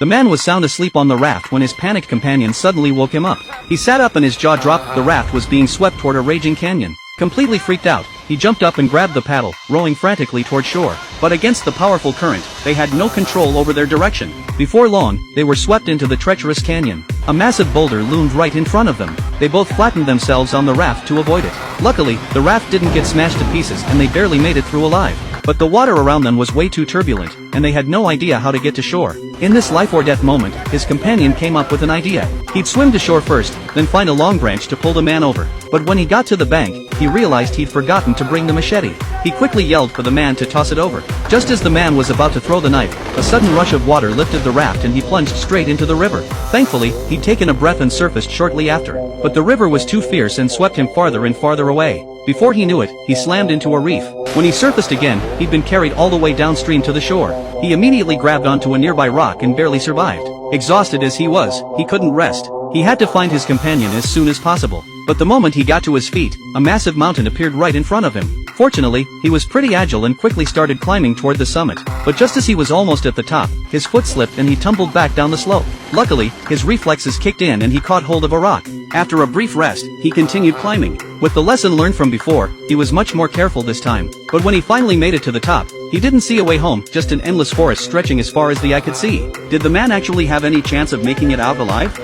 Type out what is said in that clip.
The man was sound asleep on the raft when his panicked companion suddenly woke him up. He sat up and his jaw dropped. The raft was being swept toward a raging canyon. Completely freaked out, he jumped up and grabbed the paddle, rowing frantically toward shore. But against the powerful current, they had no control over their direction. Before long, they were swept into the treacherous canyon. A massive boulder loomed right in front of them. They both flattened themselves on the raft to avoid it. Luckily, the raft didn't get smashed to pieces and they barely made it through alive. But the water around them was way too turbulent, and they had no idea how to get to shore. In this life or death moment, his companion came up with an idea. He'd swim to shore first, then find a long branch to pull the man over. But when he got to the bank, he realized he'd forgotten to bring the machete. He quickly yelled for the man to toss it over. Just as the man was about to throw the knife, a sudden rush of water lifted the raft and he plunged straight into the river. Thankfully, he'd taken a breath and surfaced shortly after. But the river was too fierce and swept him farther and farther away. Before he knew it, he slammed into a reef. When he surfaced again, he'd been carried all the way downstream to the shore. He immediately grabbed onto a nearby rock and barely survived. Exhausted as he was, he couldn't rest. He had to find his companion as soon as possible. But the moment he got to his feet, a massive mountain appeared right in front of him. Fortunately, he was pretty agile and quickly started climbing toward the summit. But just as he was almost at the top, his foot slipped and he tumbled back down the slope. Luckily, his reflexes kicked in and he caught hold of a rock. After a brief rest, he continued climbing. With the lesson learned from before, he was much more careful this time. But when he finally made it to the top, he didn't see a way home, just an endless forest stretching as far as the eye could see. Did the man actually have any chance of making it out alive?